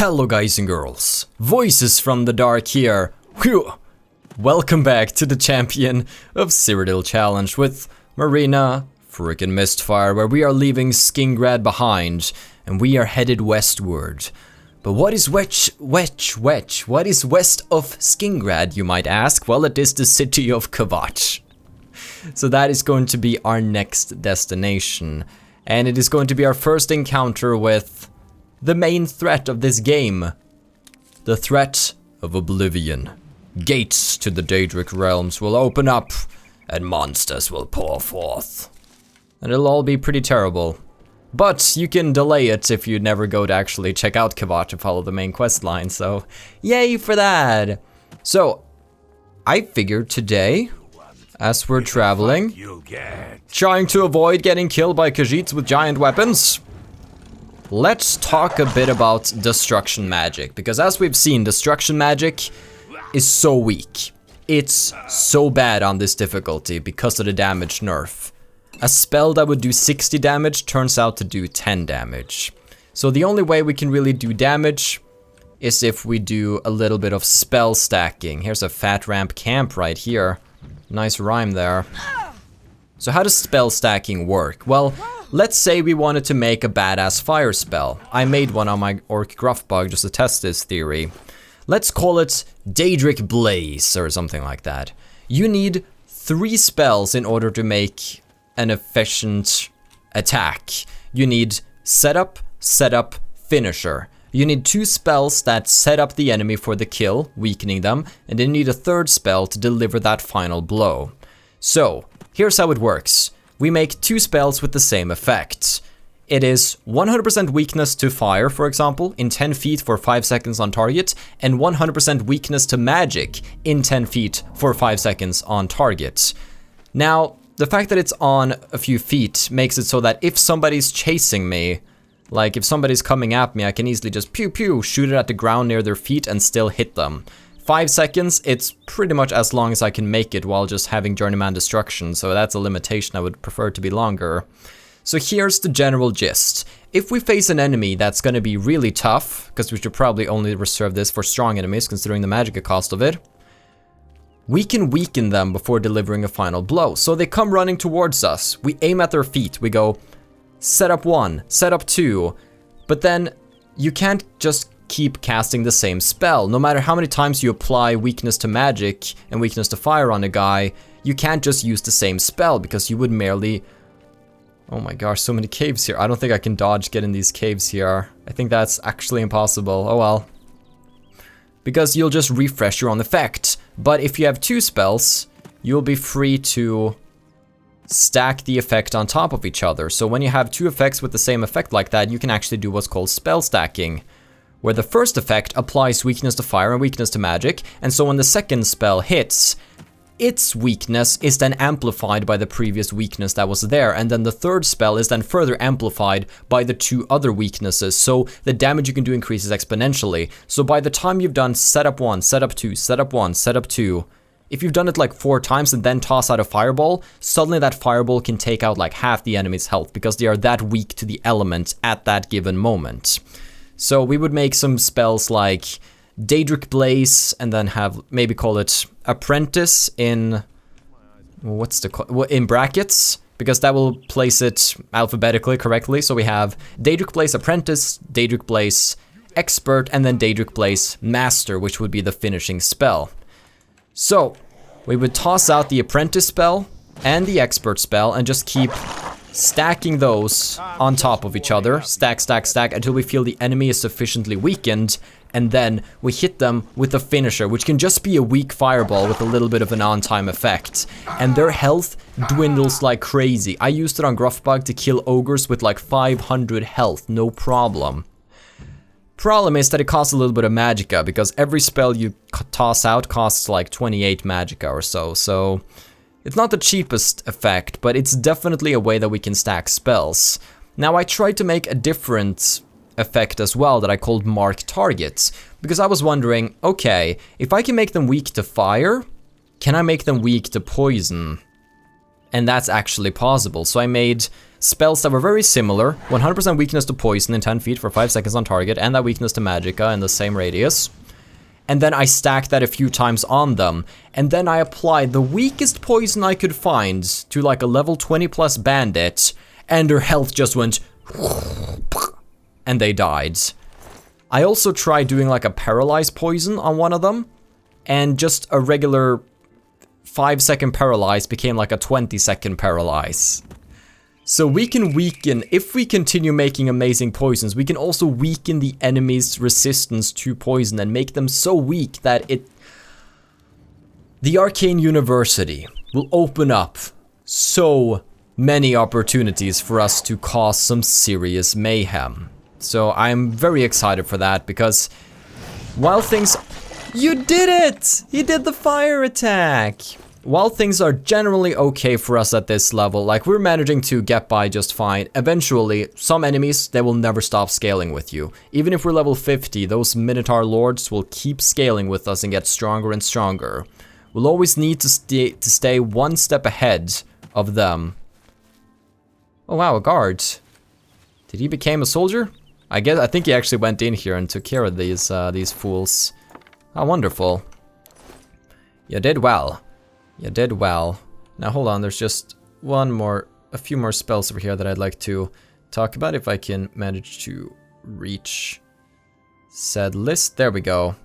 Hello guys and girls, Voices from the Dark here. Whew. Welcome back to the champion of Cyrodiil challenge with Marina Mistfire, where we are leaving Skingrad behind and we are headed westward. But what is what is west of Skingrad, you might ask? Well, it is the city of Kvatch. So that is going to be our next destination, and it is going to be our first encounter with the main threat of this game. The threat of Oblivion. Gates to the Daedric realms will open up, and monsters will pour forth. And it'll all be pretty terrible. But you can delay it if you never go to actually check out Kvatch and follow the main quest line, so yay for that! So, I figured today, as we're traveling, trying to avoid getting killed by Khajiits with giant weapons, let's talk a bit about destruction magic, because as we've seen, destruction magic is so weak. It's so bad on this difficulty because of the damage nerf. A spell that would do 60 damage turns out to do 10 damage. So the only way we can really do damage is if we do a little bit of spell stacking. Here's a fat ramp camp right here. Nice rhyme there. So how does spell stacking work? Well, let's say we wanted to make a badass fire spell. I made one on my Orc Gruffbug just to test this theory. Let's call it Daedric Blaze or something like that. You need 3 spells in order to make an efficient attack. You need setup, setup, finisher. You need 2 spells that set up the enemy for the kill, weakening them, and then you need a 3rd spell to deliver that final blow. So, here's how it works. We make 2 spells with the same effect. It is 100% weakness to fire, for example, in 10 feet for 5 seconds on target, and 100% weakness to magic in 10 feet for 5 seconds on target. Now, the fact that it's on a few feet makes it so that if somebody's chasing me, like if somebody's coming at me, I can easily just pew pew, shoot it at the ground near their feet and still hit them. 5 seconds, it's pretty much as long as I can make it while just having Journeyman Destruction, so that's a limitation. I would prefer it to be longer. So here's the general gist. If we face an enemy that's going to be really tough, because we should probably only reserve this for strong enemies considering the magicka cost of it, we can weaken them before delivering a final blow. So they come running towards us, we aim at their feet, we go set up 1, set up 2, but then you can't just keep casting the same spell. No matter how many times you apply weakness to magic and weakness to fire on a guy, you can't just use the same spell because you would merely... Oh my gosh, so many caves here. I don't think I can dodge get in these caves here. I think that's actually impossible. Oh well. Because you'll just refresh your own effect. But if you have 2 spells, you'll be free to stack the effect on top of each other. So when you have 2 effects with the same effect like that, you can actually do what's called spell stacking, where the first effect applies weakness to fire and weakness to magic, and so when the second spell hits, its weakness is then amplified by the previous weakness that was there, and then the 3rd spell is then further amplified by the 2 other weaknesses, so the damage you can do increases exponentially. So by the time you've done setup 1, setup 2, setup 1, setup 2, if you've done it like 4 times and then toss out a fireball, suddenly that fireball can take out like half the enemy's health because they are that weak to the element at that given moment. So we would make some spells like Daedric Blaze and then have, maybe call it Apprentice in, in brackets, because that will place it alphabetically correctly. So we have Daedric Blaze Apprentice, Daedric Blaze Expert, and then Daedric Blaze Master, which would be the finishing spell. So we would toss out the Apprentice spell and the Expert spell and just keep stacking those on top of each other, stack, stack, stack, until we feel the enemy is sufficiently weakened, and then we hit them with the finisher, which can just be a weak fireball with a little bit of an on-time effect. And their health dwindles like crazy. I used it on Gruffbug to kill ogres with like 500 health, no problem. Problem is that it costs a little bit of magicka, because every spell you toss out costs like 28 magicka or so, so it's not the cheapest effect, but it's definitely a way that we can stack spells. Now I tried to make a different effect as well that I called Mark Targets, because I was wondering, okay, if I can make them weak to fire, can I make them weak to poison? And that's actually possible. So I made spells that were very similar. 100% weakness to poison in 10 feet for 5 seconds on target, and that weakness to magicka in the same radius. And then I stacked that a few times on them. And then I applied the weakest poison I could find to like a level 20 plus bandit, and their health just went and they died. I also tried doing like a paralyzed poison on one of them, and just a regular 5-second paralyze became like a 20-second paralyze. So we can weaken, if we continue making amazing poisons, we can also weaken the enemy's resistance to poison and make them so weak that the Arcane University will open up so many opportunities for us to cause some serious mayhem. So I'm very excited for that, because while things... You did it! You did the fire attack! While things are generally okay for us at this level, like we're managing to get by just fine, eventually, some enemies, they will never stop scaling with you. Even if we're level 50, those Minotaur Lords will keep scaling with us and get stronger and stronger. We'll always need to stay one step ahead of them. Oh wow, a guard. Did he become a soldier? I think he actually went in here and took care of these fools. How wonderful. You did well. You did well. Now hold on, there's just a few more spells over here that I'd like to talk about if I can manage to reach said list. There we go.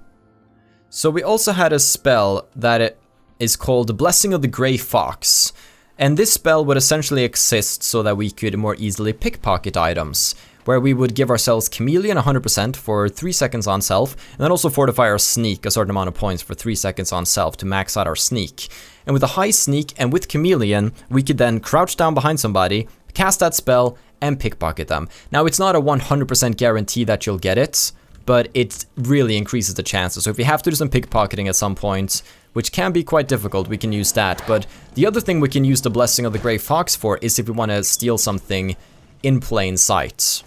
So we also had a spell that is called Blessing of the Grey Fox. And this spell would essentially exist so that we could more easily pickpocket items, where we would give ourselves Chameleon 100% for 3 seconds on self, and then also fortify our sneak a certain amount of points for 3 seconds on self to max out our sneak. And with a high sneak and with Chameleon, we could then crouch down behind somebody, cast that spell, and pickpocket them. Now, it's not a 100% guarantee that you'll get it, but it really increases the chances. So if you have to do some pickpocketing at some point, which can be quite difficult, we can use that. But the other thing we can use the Blessing of the Grey Fox for is if we want to steal something in plain sight.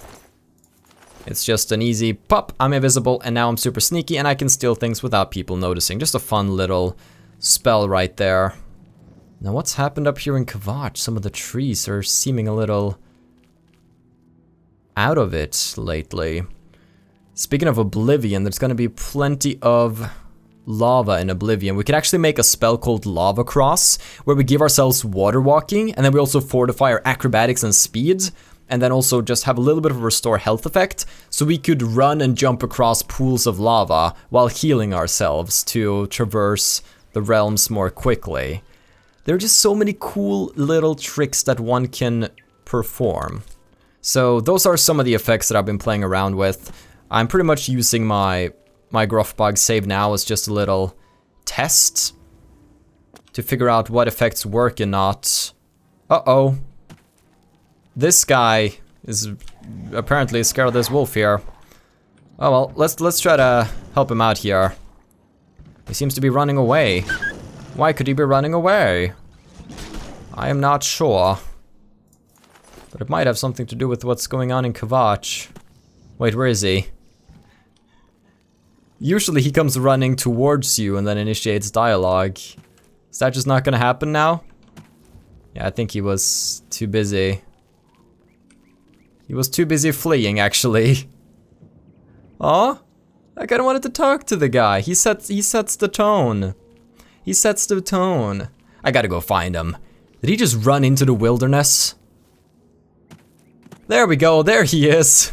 It's just an easy pop, I'm invisible, and now I'm super sneaky, and I can steal things without people noticing. Just a fun little spell right there. Now what's happened up here in Kvatch? Some of the trees are seeming a little out of it lately. Speaking of Oblivion, there's gonna be plenty of lava in Oblivion. We could actually make a spell called Lava Cross, where we give ourselves water walking, and then we also fortify our acrobatics and speed, and then also just have a little bit of a restore health effect, so we could run and jump across pools of lava while healing ourselves to traverse the realms more quickly. There are just so many cool little tricks that one can perform. So those are some of the effects that I've been playing around with. I'm pretty much using my Gruffbug save now as just a little test to figure out what effects work and not. Uh-oh. This guy is apparently scared of this wolf here. Oh well, let's try to help him out here. He seems to be running away. Why could he be running away? I am not sure. But it might have something to do with what's going on in Kvatch. Wait, where is he? Usually he comes running towards you and then initiates dialogue. Is that just not gonna happen now? Yeah, I think he was too busy. He was too busy fleeing, actually. Aw, I kinda wanted to talk to the guy. He sets the tone. He sets the tone. I gotta go find him. Did he just run into the wilderness? There we go, there he is.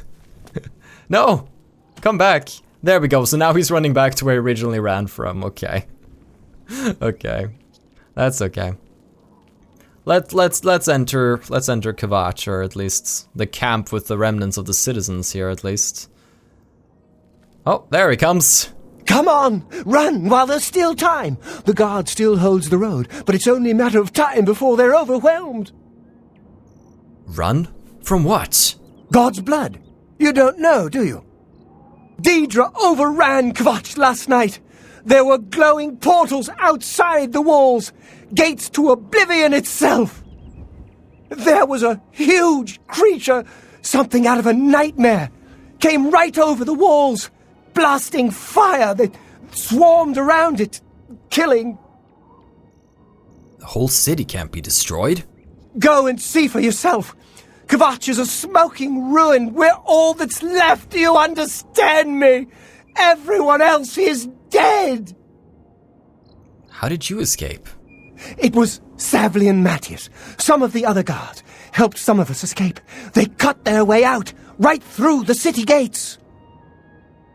No, come back. There we go, so now he's running back to where he originally ran from, okay. Okay, that's okay. Let's enter Kvatch, or at least the camp with the remnants of the citizens here, at least. Oh, there he comes. Come on, run while there's still time. The guard still holds the road, but it's only a matter of time before they're overwhelmed. Run? From what? God's blood. You don't know, do you? Deidre overran Kvatch last night. There were glowing portals outside the walls, gates to Oblivion itself. There was a huge creature, something out of a nightmare, came right over the walls, blasting fire that swarmed around it, killing. The whole city can't be destroyed? Go and see for yourself. Kvatch is a smoking ruin. We're all that's left. Do you understand me? Everyone else is dead. How did you escape? It was Savli and Matthias. Some of the other guards helped some of us escape. They cut their way out, right through the city gates.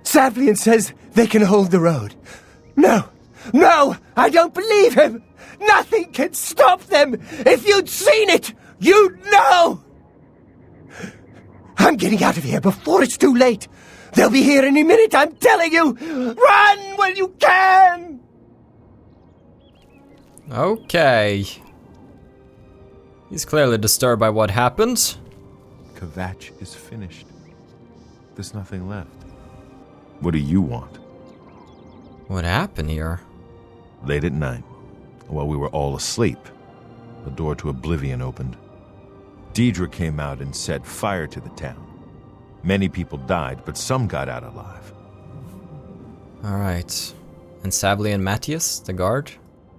Savlian says they can hold the road. No, I don't believe him. Nothing can stop them. If you'd seen it, you'd know. I'm getting out of here before it's too late. They'll be here any minute, I'm telling you. Run when you can. Okay. He's clearly disturbed by what happened. Kvatch is finished. There's nothing left. What do you want? What happened here? Late at night, while we were all asleep, the door to Oblivion opened. Daedra came out and set fire to the town. Many people died, but some got out alive. Alright. And Savli and Matthias, the guard?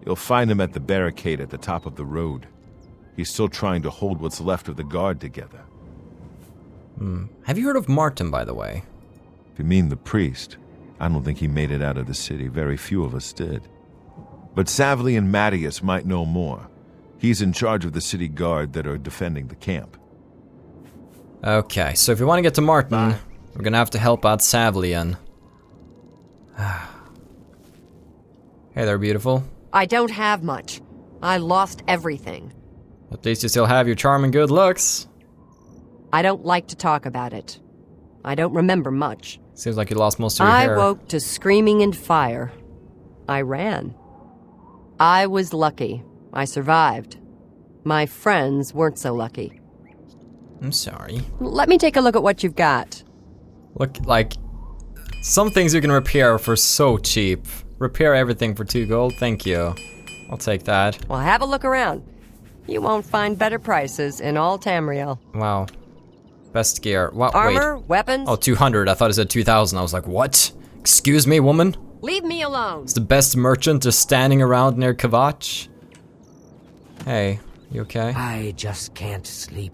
You'll find him at the barricade at the top of the road. He's still trying to hold what's left of the guard together. Have you heard of Martin, by the way? If you mean the priest, I don't think he made it out of the city. Very few of us did. But Savli and Matthias might know more. He's in charge of the city guard that are defending the camp. Okay, so if we want to get to Martin, we're gonna have to help out Savlian. Hey there, beautiful. I don't have much. I lost everything. At least you still have your charm and good looks. I don't like to talk about it. I don't remember much. Seems like you lost most of your hair. I woke to screaming and fire. I ran. I was lucky. I survived. My friends weren't so lucky. I'm sorry. Let me take a look at what you've got. Look, like, some things you can repair for so cheap. Repair everything for 2 gold, thank you. I'll take that. Well, have a look around. You won't find better prices in all Tamriel. Wow. Best gear. What? Armor, wait. weapons. Oh, 200. I thought it said 2,000. I was like, what? Excuse me, woman? Leave me alone. It's the best merchant just standing around near Kvatch. Hey, you okay? I just can't sleep.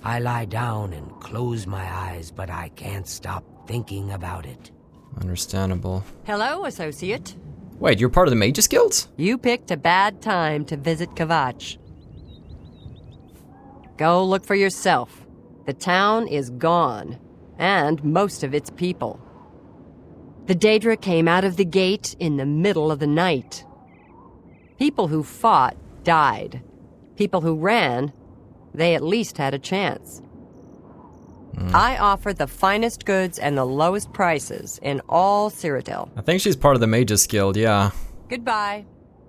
I lie down and close my eyes, but I can't stop thinking about it. Understandable. Hello, associate. Wait, you're part of the Mages Guild? You picked a bad time to visit Kvatch. Go look for yourself. The town is gone, and most of its people. The Daedra came out of the gate in the middle of the night. People who fought died. People who ran, they at least had a chance. I offer the finest goods and the lowest prices in all Cyrodiil. I think she's part of the Mages Guild, yeah. Goodbye.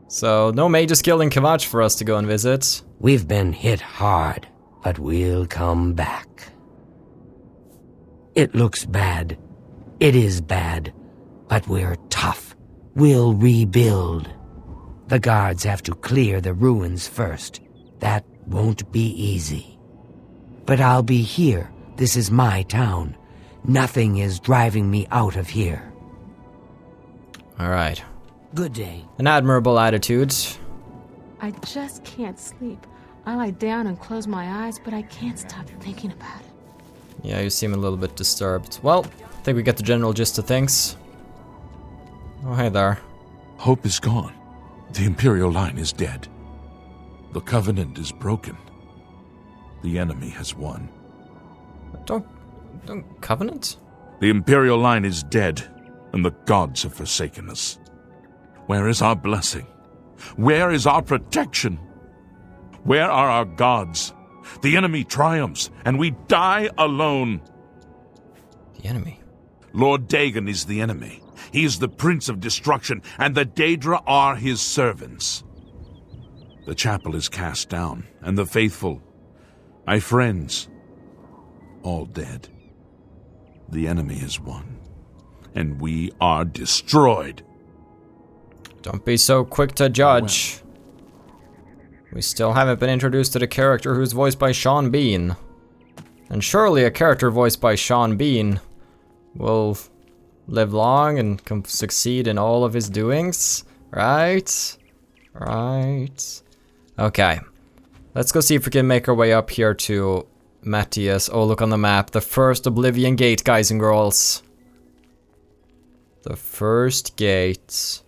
So, no Mages Guild in Kvatch for us to go and visit. We've been hit hard, but we'll come back. It looks bad. It is bad. But we're tough. We'll rebuild. The guards have to clear the ruins first. That won't be easy. But I'll be here. This is my town. Nothing is driving me out of here. Alright. Good day. An admirable attitude. I just can't sleep. I lie down and close my eyes, but I can't stop thinking about it. Yeah, you seem a little bit disturbed. Well, I think we get the general gist of things. Oh, hey there. Hope is gone. The Imperial line is dead. The Covenant is broken. The enemy has won. Don't Covenant? The Imperial line is dead, and the gods have forsaken us. Where is our blessing? Where is our protection? Where are our gods? The enemy triumphs, and we die alone. The enemy? Lord Dagon is the enemy. He is the Prince of Destruction, and the Daedra are his servants. The chapel is cast down, and the faithful, my friends, all dead. The enemy is won, and we are destroyed. Don't be so quick to judge. We still haven't been introduced to the character who's voiced by Sean Bean. And surely a character voiced by Sean Bean will live long and succeed in all of his doings, right? Right. Okay. Let's go see if we can make our way up here to Matthias. Oh, look on the map. The first Oblivion Gate, guys and girls. The first gate.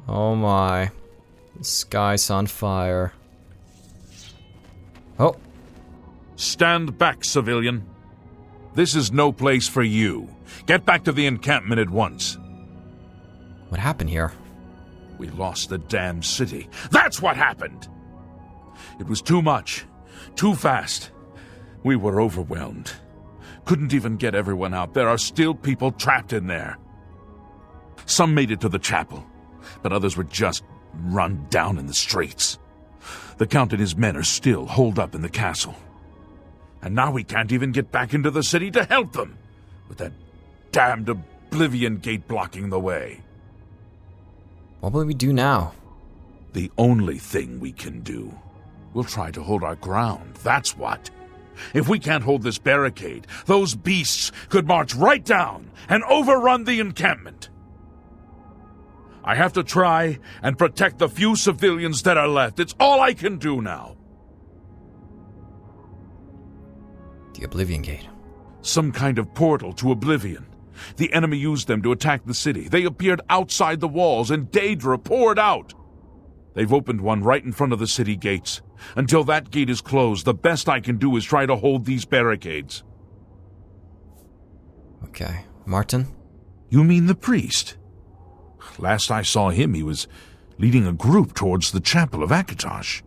Oh my. The sky's on fire. Oh. Stand back, civilian. This is no place for you. Get back to the encampment at once. What happened here? We lost the damned city. That's what happened! It was too much. Too fast. We were overwhelmed. Couldn't even get everyone out. There are still people trapped in there. Some made it to the chapel, but others were just run down in the streets. The Count and his men are still holed up in the castle. And now we can't even get back into the city to help them, with that damned Oblivion Gate blocking the way. What will we do now? The only thing we can do. We'll try to hold our ground, that's what. If we can't hold this barricade, those beasts could march right down and overrun the encampment. I have to try and protect the few civilians that are left. It's all I can do now. The Oblivion Gate. Some kind of portal to Oblivion. The enemy used them to attack the city. They appeared outside the walls, and Daedra poured out. They've opened one right in front of the city gates. Until that gate is closed, the best I can do is try to hold these barricades. Okay. Martin? You mean the priest? Last I saw him, he was leading a group towards the chapel of Kvatch.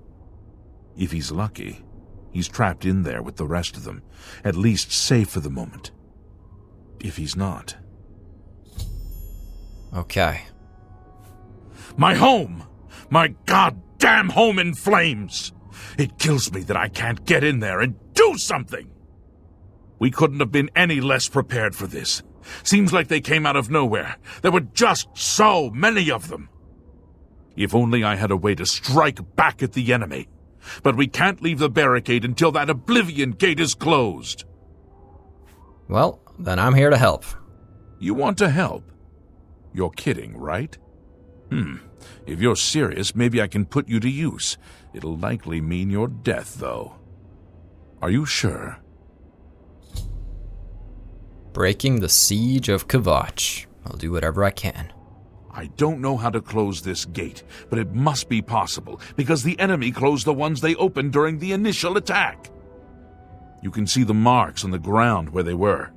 If he's lucky, he's trapped in there with the rest of them, at least safe for the moment. If he's not... Okay. My home! My goddamn home in flames! It kills me that I can't get in there and do something! We couldn't have been any less prepared for this. Seems like they came out of nowhere. There were just so many of them. If only I had a way to strike back at the enemy. But we can't leave the barricade until that Oblivion Gate is closed. Well, then I'm here to help. You want to help? You're kidding, right? If you're serious, maybe I can put you to use. It'll likely mean your death, though. Are you sure? Breaking the siege of Kvatch. I'll do whatever I can. I don't know how to close this gate, but it must be possible, because the enemy closed the ones they opened during the initial attack. You can see the marks on the ground where they were,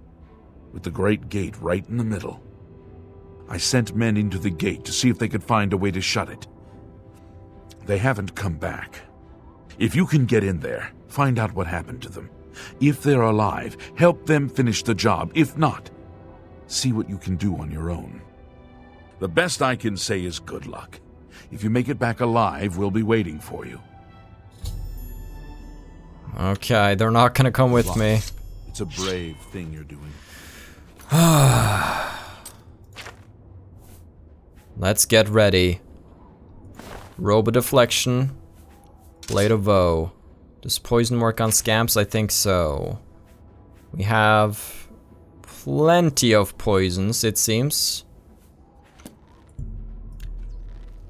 with the great gate right in the middle. I sent men into the gate to see if they could find a way to shut it. They haven't come back. If you can get in there, find out what happened to them. If they're alive, help them finish the job. If not, see what you can do on your own. The best I can say is good luck. If you make it back alive, we'll be waiting for you. Okay, they're not gonna come with me. It's a brave thing you're doing. Let's get ready. Robo deflection. Blade of Woe. Does poison work on scamps? I think so. We have plenty of poisons, it seems.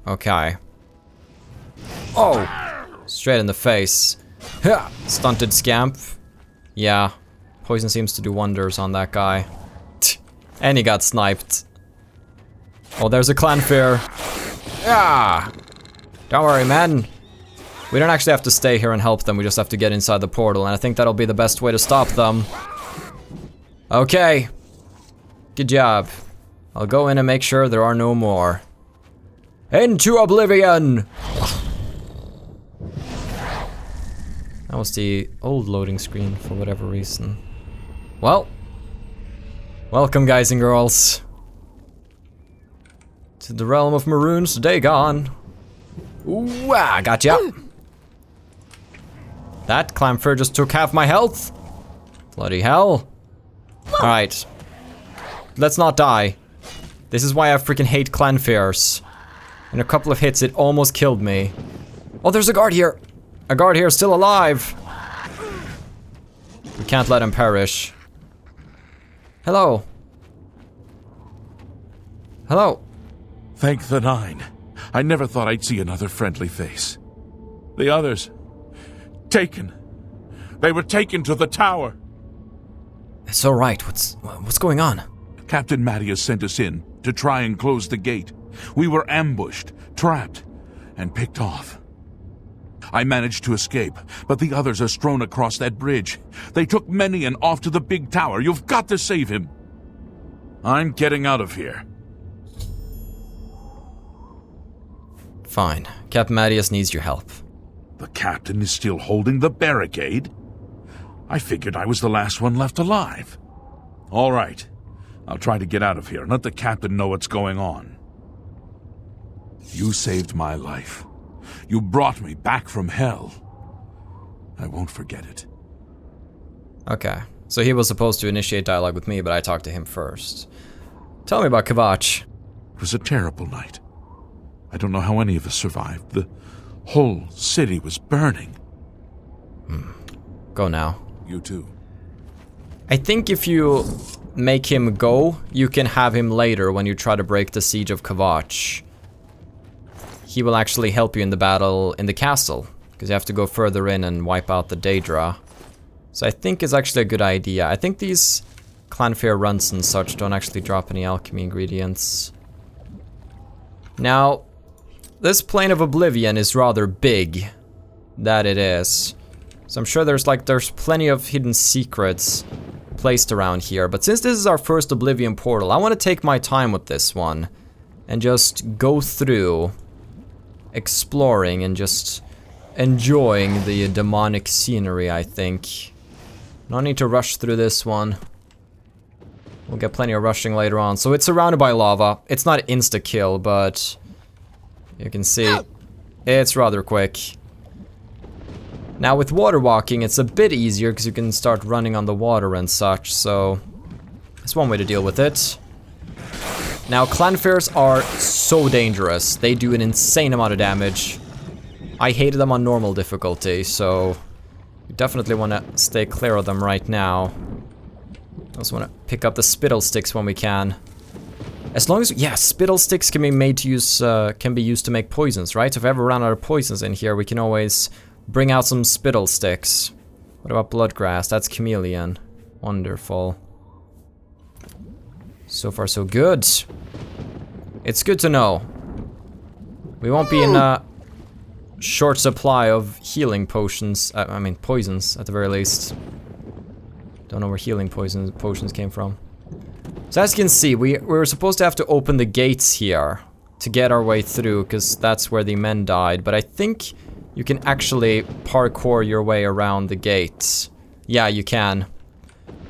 Okay. Oh! Straight in the face. Ha! Stunted scamp. Yeah. Poison seems to do wonders on that guy. And he got sniped. Oh, there's a clan fair. Yeah! Don't worry, man. We don't actually have to stay here and help them, we just have to get inside the portal, and I think that'll be the best way to stop them. Okay. Good job. I'll go in and make sure there are no more. Into Oblivion! That was the old loading screen for whatever reason. Well. Welcome, guys and girls. To the realm of Maroon's Dagon. Ooh, ah, gotcha. That clamfer just took half my health. Bloody hell. Alright. Let's not die. This is why I freaking hate clan fairs. In a couple of hits, it almost killed me. Oh, there's a guard here. A guard here still alive. We can't let him perish. Hello. Hello. Thank the Nine. I never thought I'd see another friendly face. The others... Taken. They were taken to the tower. It's all right. What's going on? Captain Mattias sent us in to try and close the gate. We were ambushed, trapped, and picked off. I managed to escape, but the others are strewn across that bridge. They took Menion off to the big tower. You've got to save him. I'm getting out of here. Fine. Captain Mattias needs your help. The captain is still holding the barricade? I figured I was the last one left alive. All right. I'll try to get out of here and let the captain know what's going on. You saved my life. You brought me back from hell. I won't forget it. Okay. So he was supposed to initiate dialogue with me, but I talked to him first. Tell me about Kvatch. It was a terrible night. I don't know how any of us survived. The whole city was burning. Go now. You too. I think if you make him go, you can have him later when you try to break the siege of Kvatch. He will actually help you in the battle in the castle, because you have to go further in and wipe out the Daedra. So I think it's actually a good idea. I think these Clanfair runs and such don't actually drop any alchemy ingredients. Now, this plane of Oblivion is rather big. That it is. So I'm sure there's plenty of hidden secrets placed around here. But since this is our first Oblivion Portal, I want to take my time with this one. And just go through, exploring and just enjoying the demonic scenery, I think. No need to rush through this one. We'll get plenty of rushing later on. So it's surrounded by lava. It's not insta-kill, but you can see it's rather quick. Now with water walking, it's a bit easier because you can start running on the water and such, so that's one way to deal with it. Now Clanfairs are so dangerous. They do an insane amount of damage. I hated them on normal difficulty, so you definitely want to stay clear of them right now. I also want to pick up the spittle sticks when we can. As long as, yeah, spittle sticks can be made to use, can be used to make poisons, right? So if I ever run out of poisons in here, we can always bring out some spittle sticks. What about bloodgrass? That's chameleon. Wonderful. So far, so good. It's good to know. We won't be in a short supply of healing potions. I mean, poisons at the very least. Don't know where healing potions came from. So as you can see, we were supposed to have to open the gates here to get our way through, because that's where the men died. But I think you can actually parkour your way around the gates. Yeah, you can.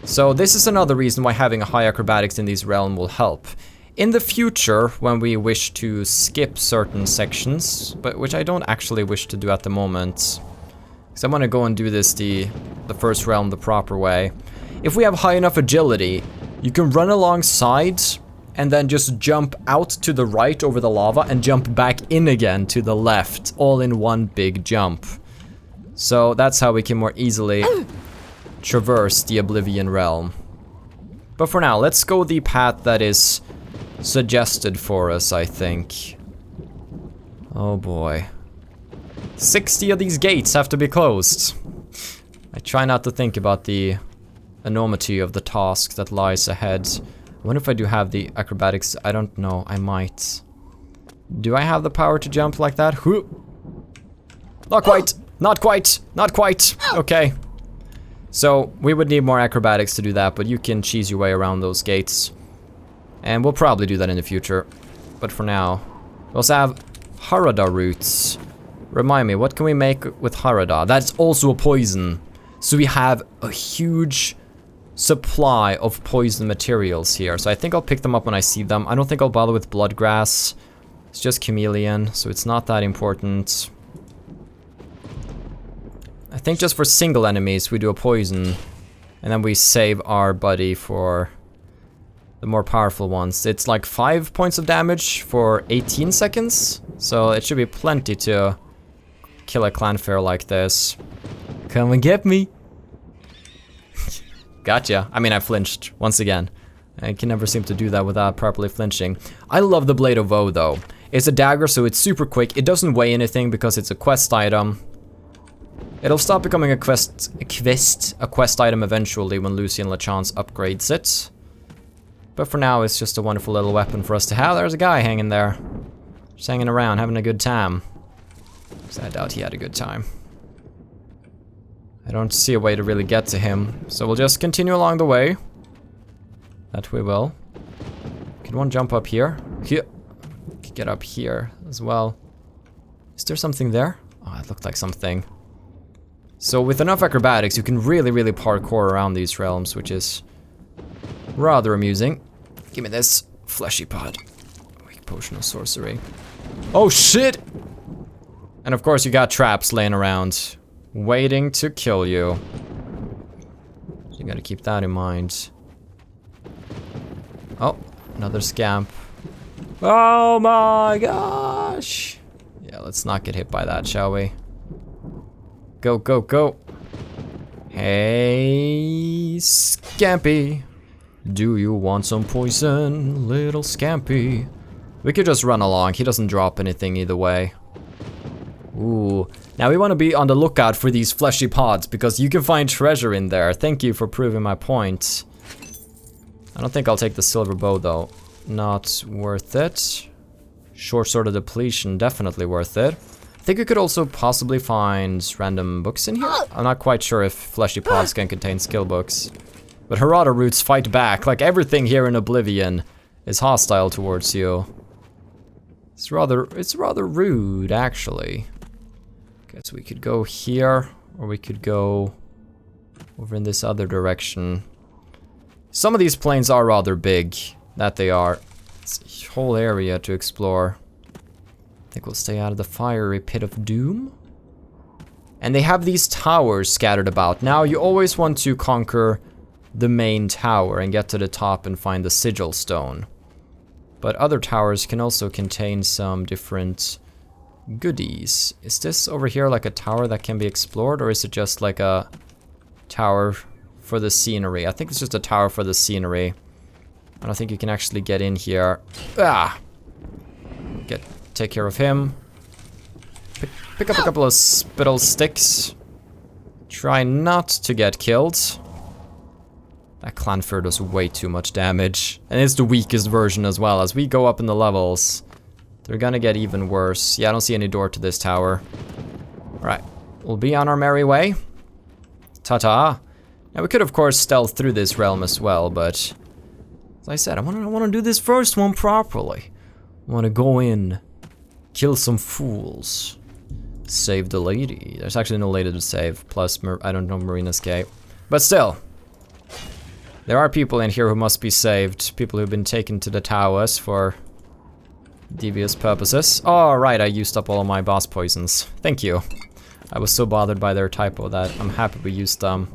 So this is another reason why having a high acrobatics in this realm will help. In the future, when we wish to skip certain sections, but which I don't actually wish to do at the moment, because I want to go and do this the first realm the proper way. If we have high enough agility, you can run alongside and then just jump out to the right over the lava and jump back in again to the left, all in one big jump. So that's how we can more easily traverse the Oblivion realm. But for now, let's go the path that is suggested for us, I think. Oh boy. 60 of these gates have to be closed. I try not to think about the enormity of the task that lies ahead. I wonder if I do have the acrobatics. I don't know. I might. Do I have the power to jump like that? Not quite. Not quite. Not quite. Okay. So we would need more acrobatics to do that, but you can cheese your way around those gates. And we'll probably do that in the future. But for now, we also have Harada roots. Remind me, what can we make with Harada? That's also a poison. So we have a huge supply of poison materials here. So I think I'll pick them up when I see them. I don't think I'll bother with bloodgrass. It's just chameleon, so it's not that important. I think just for single enemies we do a poison, and then we save our buddy for the more powerful ones. It's like 5 points of damage for 18 seconds, so it should be plenty to kill a Clanfair like this. Come and get me. Gotcha. I mean, I flinched once again. I can never seem to do that without properly flinching. I love the Blade of Woe though. It's a dagger, so it's super quick. It doesn't weigh anything because it's a quest item. It'll stop becoming a quest item eventually when Lucien Lachance upgrades it. But for now, it's just a wonderful little weapon for us to have. There's a guy hanging there. Just hanging around, having a good time. So I doubt he had a good time. I don't see a way to really get to him. So we'll just continue along the way. That we will. Can one jump up here? Here. Could get up here as well. Is there something there? Oh, it looked like something. So with enough acrobatics, you can really, really parkour around these realms, which is rather amusing. Give me this fleshy pod. Weak potion of sorcery. Oh shit! And of course you got traps laying around, waiting to kill you. So you gotta keep that in mind. Oh, another scamp. Oh my gosh! Yeah, let's not get hit by that, shall we? Go, go, go. Hey, Scampy. Do you want some poison, little Scampy? We could just run along. He doesn't drop anything either way. Ooh. Now we want to be on the lookout for these fleshy pods because you can find treasure in there. Thank you for proving my point. I don't think I'll take the silver bow though. Not worth it. Short sword of depletion, definitely worth it. I think we could also possibly find random books in here. I'm not quite sure if fleshy pods can contain skill books. But Harada roots fight back, like everything here in Oblivion is hostile towards you. It's rather rude, actually. Guess we could go here, or we could go over in this other direction. Some of these plains are rather big, that they are. It's a whole area to explore. I think we'll stay out of the fiery pit of doom. And they have these towers scattered about. Now, you always want to conquer the main tower and get to the top and find the Residual Stone. But other towers can also contain some different goodies. Is this over here like a tower that can be explored, or is it just like a tower for the scenery? I think it's just a tower for the scenery. I don't think you can actually get in here. Ah! Take care of him. Pick up a couple of spittle sticks. Try not to get killed. That Clanfer does way too much damage. And it's the weakest version as well. As we go up in the levels, they're gonna get even worse. Yeah, I don't see any door to this tower. Alright, we'll be on our merry way. Ta-ta. Now we could of course stealth through this realm as well, but as I said, I wanna do this first one properly. I wanna go in, kill some fools, save the lady. There's actually no lady to save, plus I don't know Marina's Gate. But still, there are people in here who must be saved. People who've been taken to the towers for devious purposes. Oh, right, I used up all of my boss poisons. Thank you. I was so bothered by their typo that I'm happy we used them.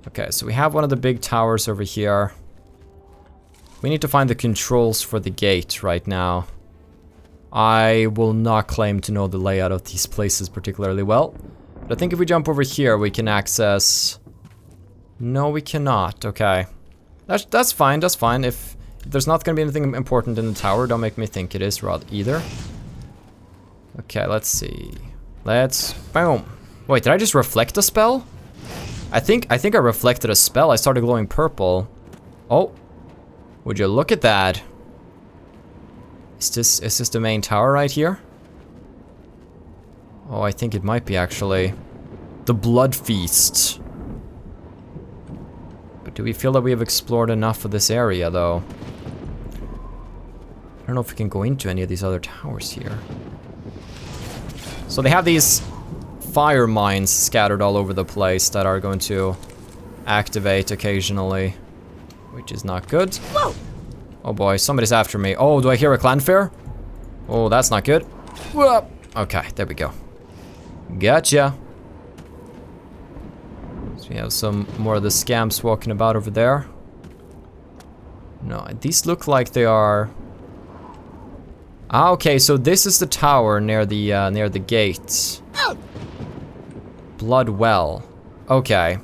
Okay, so we have one of the big towers over here. We need to find the controls for the gate right now. I will not claim to know the layout of these places particularly well. But I think if we jump over here, we can access... No, we cannot. Okay. That's fine, that's fine. If there's not gonna be anything important in the tower, don't make me think it is either. Okay, let's see. Boom. Wait, did I just reflect a spell? I think I reflected a spell. I started glowing purple. Oh. Would you look at that? Is this the main tower right here? Oh, I think it might be actually. The Blood Feast. But do we feel that we have explored enough of this area, though? I don't know if we can go into any of these other towers here. So they have these fire mines scattered all over the place that are going to activate occasionally, which is not good. Whoa! Oh boy, somebody's after me. Oh, do I hear a clanfare? Oh, that's not good. Whoa! Okay, there we go. Gotcha. So we have some more of the scamps walking about over there. No, these look like they are... Ah, okay, so this is the tower near the gate. Blood Well. Okay.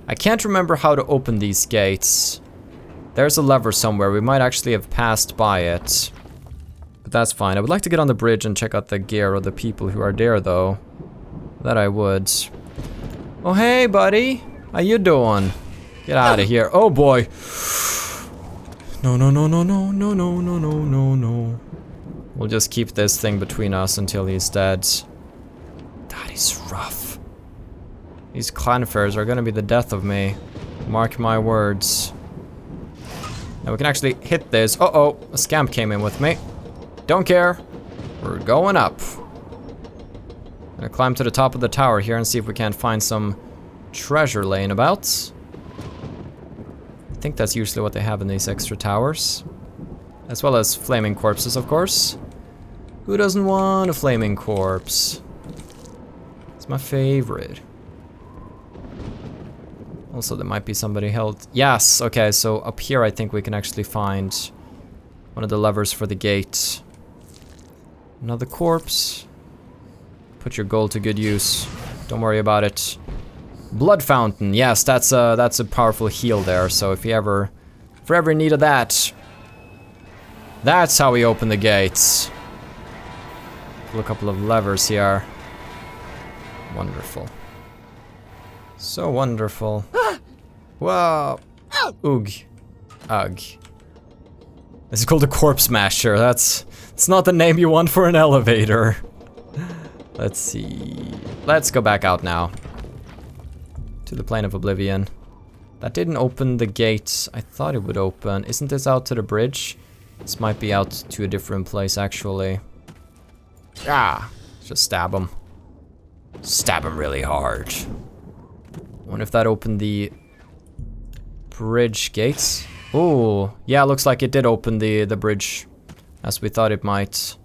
I can't remember how to open these gates. There's a lever somewhere. We might actually have passed by it. But that's fine. I would like to get on the bridge and check out the gear of the people who are there, though. That I would. Oh, hey, buddy. How you doing? Get out of here. Oh, boy. No, no, no, no, no, no, no, no, no, no, no. We'll just keep this thing between us until he's dead. That is rough. These clanfairs are gonna be the death of me. Mark my words. Now we can actually hit this. Uh-oh, a scamp came in with me. Don't care. We're going up. Gonna climb to the top of the tower here and see if we can't find some treasure laying about. I think that's usually what they have in these extra towers. As well as flaming corpses, of course. Who doesn't want a flaming corpse? It's my favorite. Also, there might be somebody held. Yes, okay, so up here I think we can actually find one of the levers for the gate. Another corpse. Put your gold to good use. Don't worry about it. Blood fountain. Yes, that's a powerful heal there. So if you ever needed that, that's how we open the gates. Pull a couple of levers here. Wonderful. So wonderful. Whoa. Oog. Ugh. This is called a corpse smasher. It's not the name you want for an elevator. Let's see. Let's go back out now. To the plane of Oblivion. That didn't open the gate I thought it would open. Isn't this out to the bridge? This might be out to a different place, actually. Ah! Just stab him. Stab him really hard. Wonder if that opened the bridge gates. Oh, yeah, looks like it did open the bridge as we thought it might.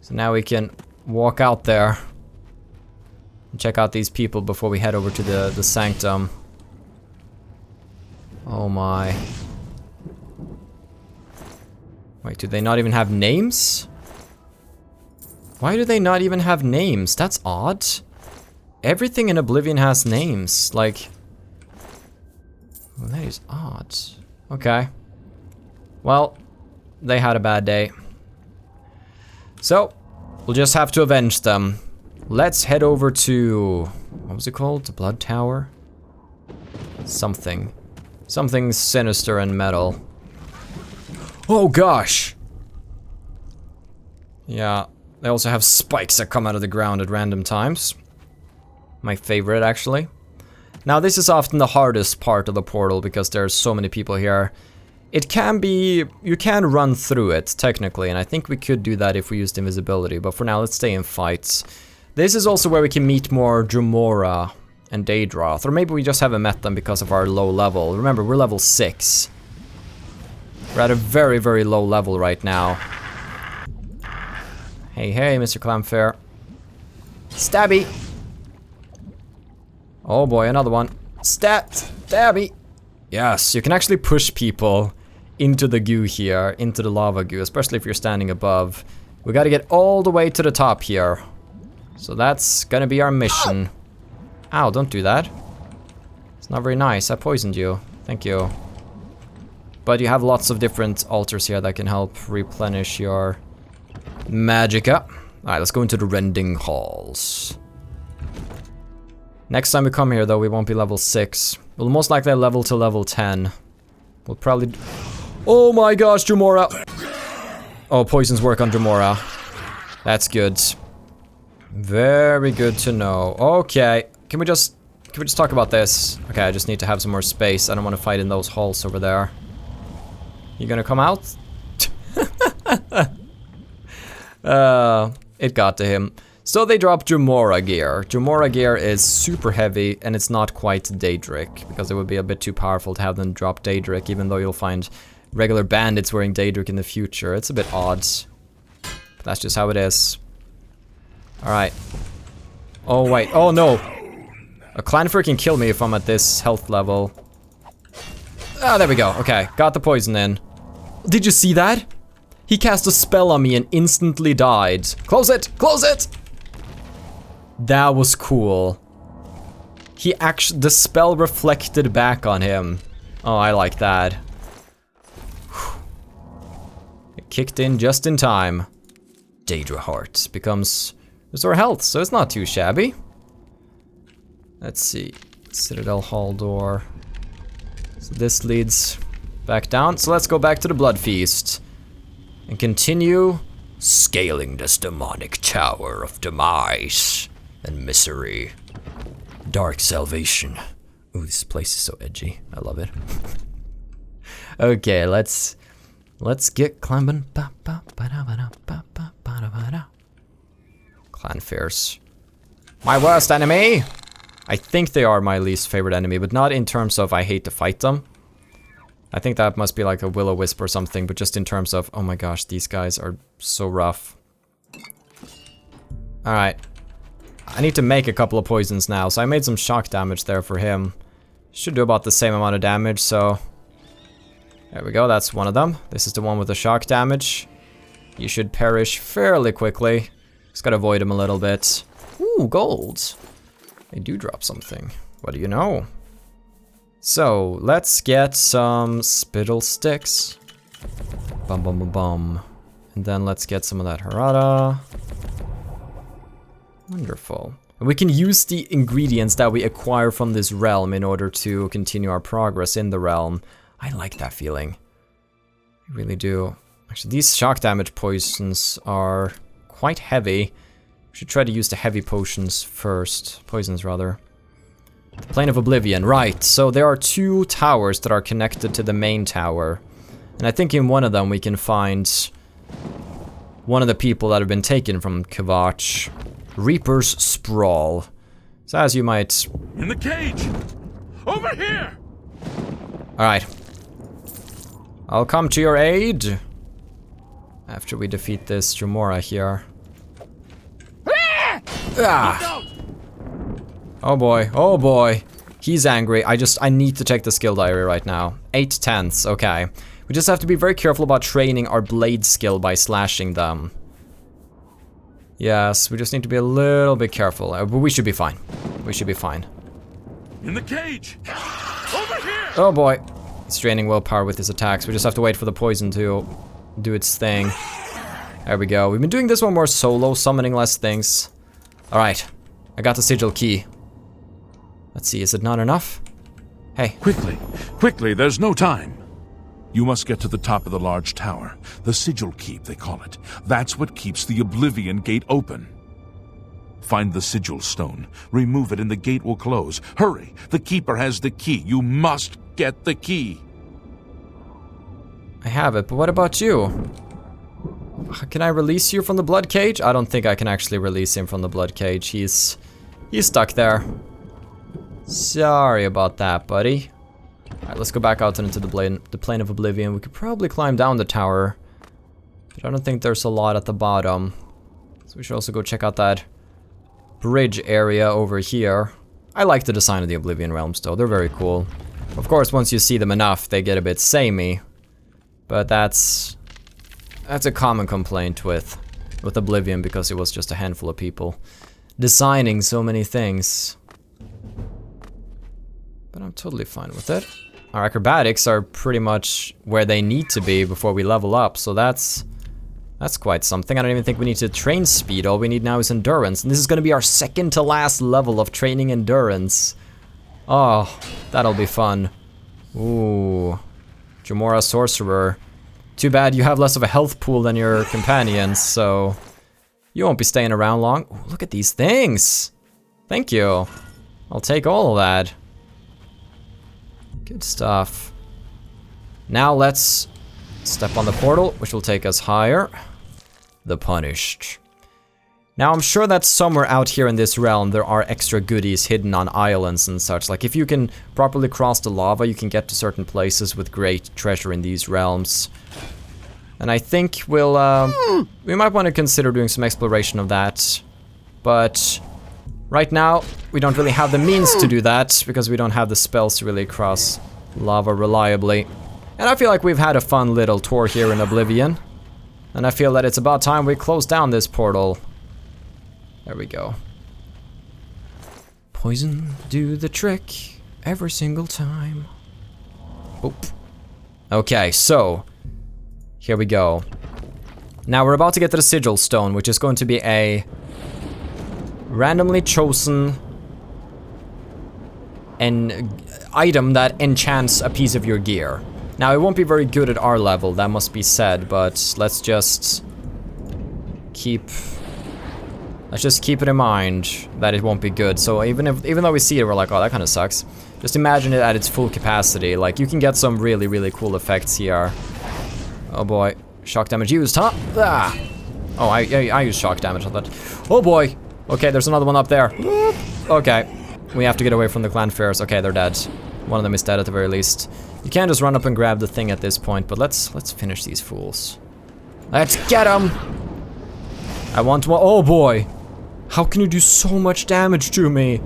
So now we can walk out there and check out these people before we head over to the sanctum. Oh my. Wait, do they not even have names? Why do they not even have names? That's odd. Everything in Oblivion has names, like... Well, that is odd. Okay. Well, they had a bad day. So, we'll just have to avenge them. Let's head over to... What was it called? The Blood Tower? Something. Something sinister and metal. Oh gosh! Yeah, they also have spikes that come out of the ground at random times. My favorite, actually. Now, this is often the hardest part of the portal because there's so many people here. It can be... You can run through it, technically, and I think we could do that if we used invisibility, but for now, let's stay in fights. This is also where we can meet more Jyemer and Daedroth, or maybe we just haven't met them because of our low level. Remember, we're level 6. We're at a very, very low level right now. Hey, hey, Mr. Clamfair. Stabby! Oh boy, another one. Stabby! Yes, you can actually push people into the goo here, into the lava goo, especially if you're standing above. We gotta get all the way to the top here. So that's gonna be our mission. Ow, don't do that. It's not very nice, I poisoned you. Thank you. But you have lots of different altars here that can help replenish your magicka. Alright, let's go into the rending halls. Next time we come here, though, we won't be level 6. We'll most likely level to level 10. We'll probably... Oh my gosh, Jyemer! Oh, poisons work on Jyemer. That's good. Very good to know. Okay, can we just talk about this? Okay, I just need to have some more space. I don't want to fight in those halls over there. You gonna come out? It got to him. So they dropped Jyemer gear. Jyemer gear is super heavy, and it's not quite Daedric, because it would be a bit too powerful to have them drop Daedric, even though you'll find regular bandits wearing Daedric in the future. It's a bit odd. But that's just how it is. Alright. Oh wait, oh no! A clanfer can kill me if I'm at this health level. Ah, there we go, okay, got the poison in. Did you see that? He cast a spell on me and instantly died. Close it! Close it! That was cool. The spell reflected back on him. Oh, I like that. Whew. It kicked in just in time. Daedra Heart becomes restore health, so it's not too shabby. Let's see. Citadel Hall door. So this leads back down. So let's go back to the Blood Feast and continue scaling this demonic tower of demise and misery. Dark salvation. Ooh, this place is so edgy. I love it. Okay, let's get climbing. Clan fairs. My worst enemy! I think they are my least favorite enemy, but not in terms of I hate to fight them. I think that must be like a will-o-wisp or something, but just in terms of, oh my gosh, these guys are so rough. Alright. I need to make a couple of poisons now, so I made some shock damage there for him. Should do about the same amount of damage, so... There we go, that's one of them. This is the one with the shock damage. You should perish fairly quickly. Just gotta avoid him a little bit. Ooh, gold. They do drop something. What do you know? So, let's get some spittle sticks. Bum bum bum bum. And then let's get some of that harada. Wonderful. And we can use the ingredients that we acquire from this realm in order to continue our progress in the realm. I like that feeling. I really do. Actually, these shock damage poisons are quite heavy. We should try to use the heavy potions first. Poisons, rather. The Plane of Oblivion, right. So there are 2 towers that are connected to the main tower. And I think in one of them we can find one of the people that have been taken from Kvatch. Reaper's Sprawl. So as you might... In the cage! Over here! Alright. I'll come to your aid. After we defeat this Jyemer here. Ah! Oh boy, oh boy. He's angry. I need to check the skill diary right now. 8/10, okay. We just have to be very careful about training our blade skill by slashing them. Yes, we just need to be a little bit careful, but we should be fine. We should be fine. In the cage! Over here! Oh boy. He's draining willpower with his attacks. We just have to wait for the poison to do its thing. There we go. We've been doing this one more solo, summoning less things. Alright. I got the sigil key. Let's see, is it not enough? Hey. Quickly, quickly, there's no time. You must get to the top of the large tower. The sigil keep, they call it. That's what keeps the Oblivion Gate open. Find the Residual Stone, remove it and the gate will close. Hurry, the keeper has the key. You must get the key. I have it, but what about you? Can I release you from the blood cage? I don't think I can actually release him from the blood cage. He's stuck there. Sorry about that, buddy. Alright, let's go back out into the plane of Oblivion. We could probably climb down the tower, but I don't think there's a lot at the bottom. So we should also go check out that bridge area over here. I like the design of the Oblivion realms though, they're very cool. Of course, once you see them enough, they get a bit samey. But that's a common complaint with Oblivion, because it was just a handful of people designing so many things. But I'm totally fine with it. Our acrobatics are pretty much where they need to be before we level up, so that's quite something. I don't even think we need to train speed. All we need now is endurance, and this is going to be our second to last level of training endurance. Oh, that'll be fun. Ooh, Jyemer Sorcerer. Too bad you have less of a health pool than your companions, so you won't be staying around long. Ooh, look at these things. Thank you. I'll take all of that. Good stuff. Now let's step on the portal, which will take us higher. The Punished. Now I'm sure that somewhere out here in this realm there are extra goodies hidden on islands and such. Like if you can properly cross the lava, you can get to certain places with great treasure in these realms. And I think we might want to consider doing some exploration of that. But right now, we don't really have the means to do that, because we don't have the spells to really cross lava reliably. And I feel like we've had a fun little tour here in Oblivion. And I feel that it's about time we close down this portal. There we go. Poison do the trick every single time. Oop. Okay, so here we go. Now we're about to get to the Residual Stone, which is going to be a Randomly chosen an item that enchants a piece of your gear. Now, it won't be very good at our level, that must be said, but let's just keep it in mind that it won't be good. So even though we see it, we're like, oh, that kind of sucks. Just imagine it at its full capacity. Like, you can get some really, really cool effects here. Oh boy, shock damage used, huh? Ah. Oh, I used shock damage on that. Oh boy. Okay, there's another one up there. Okay, we have to get away from the clanfarers. Okay, they're dead. One of them is dead at the very least. You can't just run up and grab the thing at this point, but let's finish these fools. Let's get them. I want one. Oh boy. How can you do so much damage to me?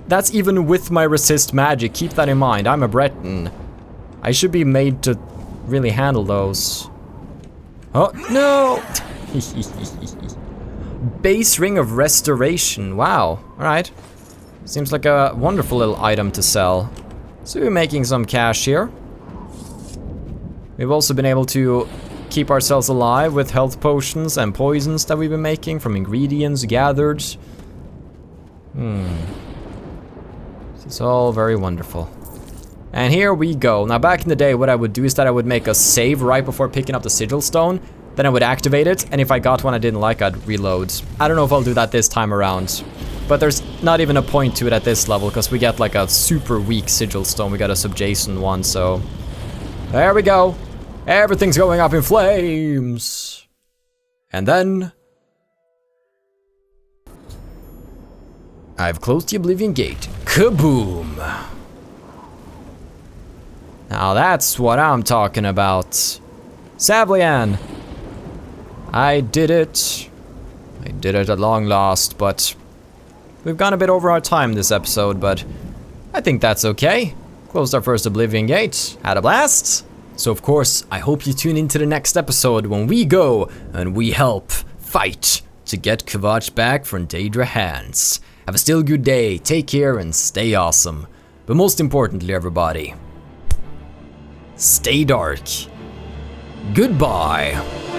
That's even with my resist magic. Keep that in mind. I'm a Breton. I should be made to really handle those. Oh, no! Base Ring of Restoration. Wow. Alright. Seems like a wonderful little item to sell. So we're making some cash here. We've also been able to keep ourselves alive with health potions and poisons that we've been making from ingredients gathered. It's all very wonderful. And here we go. Now, back in the day, what I would do is that I would make a save right before picking up the Residual Stone. Then I would activate it, and if I got one I didn't like, I'd reload. I don't know if I'll do that this time around. But there's not even a point to it at this level, because we get like a super weak Residual Stone. We got a subjacent one, so... There we go. Everything's going up in flames. And then... I've closed the Oblivion Gate. Kaboom! Now that's what I'm talking about. Savlian! I did it. I did it at long last, but... We've gone a bit over our time this episode, but... I think that's okay. Closed our first Oblivion Gate. Had a blast! So of course, I hope you tune into the next episode when we go and we help fight to get Kvatch back from Daedra hands. Have a still good day, take care and stay awesome. But most importantly, everybody, stay dark. Goodbye.